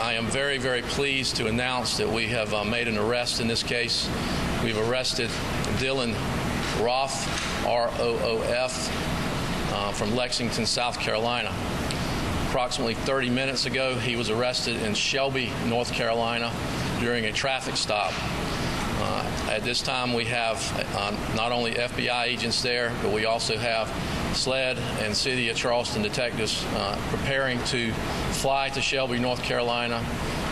I am very, very pleased to announce that we have made an arrest in this case. We've arrested Dylann Roof, R-O-O-F, from Lexington, South Carolina. Approximately 30 minutes ago, he was arrested in Shelby, North Carolina during a traffic stop. At this time, we have not only FBI agents there, but we also have SLED and City of Charleston detectives preparing to fly to Shelby, North Carolina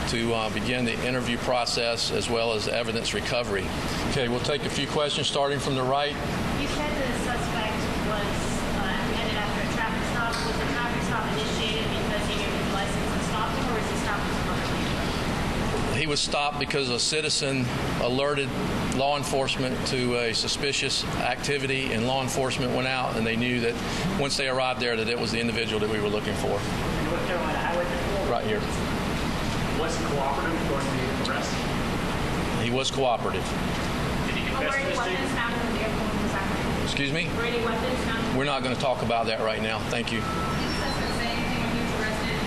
to begin the interview process as well as evidence recovery. Okay, we'll take a few questions starting from the right. You said the suspect was apprehended after a traffic stop. Was the traffic stop initiated because he gave his license and stopped him, or was he stopped for some other reason? He was stopped because a citizen alerted law enforcement to a suspicious activity, and law enforcement went out and they knew that once they arrived there that it was the individual that we were looking for. North Carolina Highway Patrol? Right here. Was he cooperative during the arrest? He was cooperative. Did he confess Were to any this weapons statement? found in the vehicle when he was apprehended? Excuse me? Were any weapons found? We're not going to talk about that right now. Thank you. Did the suspect say anything when he was arrested?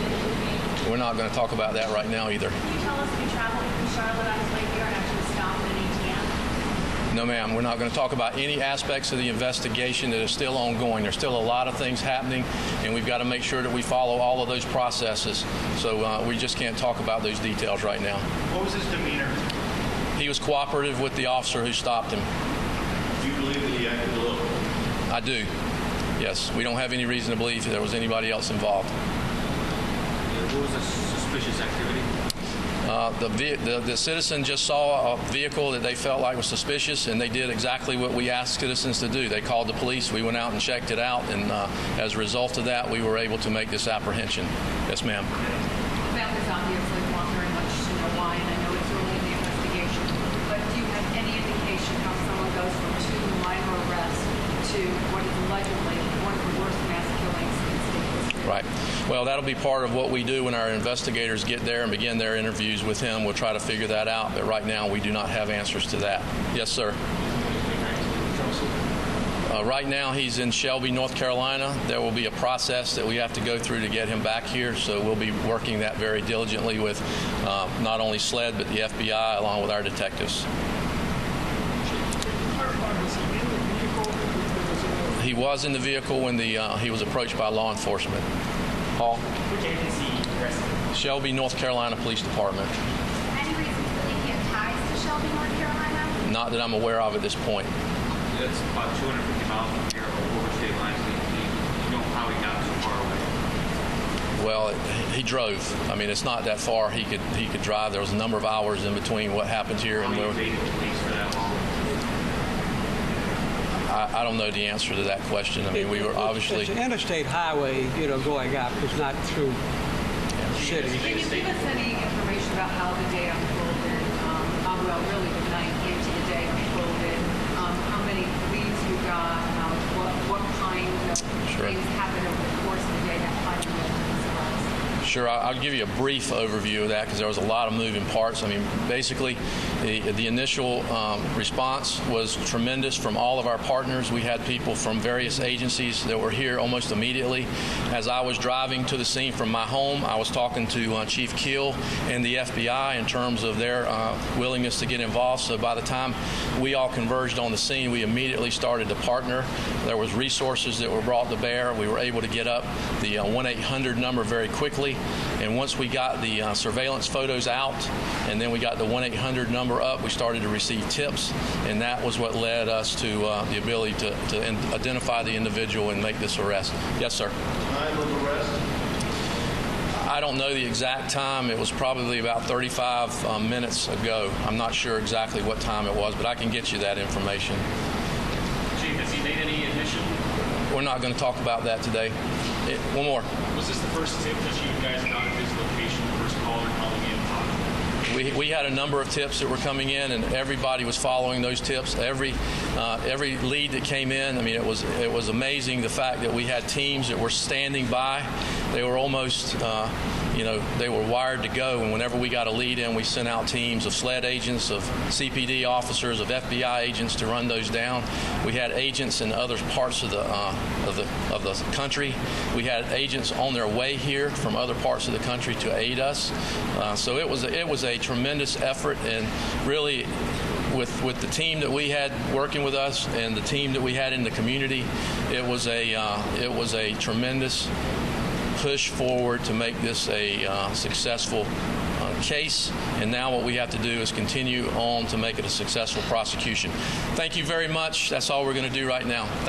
We're not going to talk about that right now either. Can you tell us if he traveled from Charlotte on his way here and actually stopped at an ATM? No, ma'am. We're not going to talk about any aspects of the investigation that are still ongoing. There's still a lot of things happening, and we've got to make sure that we follow all of those processes. So we just can't talk about those details right now. What was his demeanor? He was cooperative with the officer who stopped him. Do you believe that he acted alone? I do. Yes. We don't have any reason to believe that there was anybody else involved. What was the suspicious activity? The citizen just saw a vehicle that they felt like was suspicious, and they did exactly what we asked citizens to do. They called the police. We went out and checked it out, and as a result of that, we were able to make this apprehension. Yes, ma'am. Families obviously want very much to know why, and I know it's early in the investigation, but do you have any indication how someone goes from two minor arrests to what is allegedly one of the worst mass killings in state history? Right. Well, that'll be part of what we do when our investigators get there and begin their interviews with him. We'll try to figure that out, but right now we do not have answers to that. Yes, sir. Right now he's in Shelby, North Carolina. There will be a process that we have to go through to get him back here, so we'll be working that very diligently with not only SLED but the FBI along with our detectives. He was in the vehicle when he was approached by law enforcement. Paul? Which agency arrested? Shelby, North Carolina Police Department. Any reason to believe he had ties to Shelby, North Carolina? Not that I'm aware of at this point. That's about 250 miles from here over state lines. You know how he got so far away? Well, he drove. I mean, it's not that far. He could drive. There was a number of hours in between what happened here and where. How he evaded police for that long? I don't know the answer to that question. I mean, we were obviously. It's an interstate highway, going up. It's not through cities. Can you give us any information about how the day unfolded? Well, really the night into the day unfolded. How many leads you got? What kind of things happened over the course of the day that finally led to this arrest? Sure, I'll give you a brief overview of that because there was a lot of moving parts. I mean, basically, the initial response was tremendous from all of our partners. We had people from various agencies that were here almost immediately. As I was driving to the scene from my home, I was talking to Chief Keel and the FBI in terms of their willingness to get involved. So by the time we all converged on the scene, we immediately started to partner. There was resources that were brought to bear. We were able to get up the 1-800 number very quickly. And once we got the surveillance photos out and then we got the 1-800 number up, we started to receive tips, and that was what led us to the ability to identify the individual and make this arrest. Yes, sir. Time of arrest? I don't know the exact time. It was probably about 35 minutes ago. I'm not sure exactly what time it was, but I can get you that information. Chief, has he made any admission? We're not going to talk about that today. One more. Was this the first tip that you guys got at his location, the first caller calling in? We had a number of tips that were coming in, and everybody was following those tips. Every lead that came in, I mean, it was amazing the fact that we had teams that were standing by. They were almost they were wired to go. And whenever we got a lead in, we sent out teams of SLED agents, of CPD officers, of FBI agents to run those down. We had agents in other parts of the country. We had agents on their way here from other parts of the country to aid us. So it was a tremendous effort, and really, with the team that we had working with us and the team that we had in the community, it was a tremendous push forward to make this a successful case. And now what we have to do is continue on to make it a successful prosecution. Thank you very much. That's all we're going to do right now.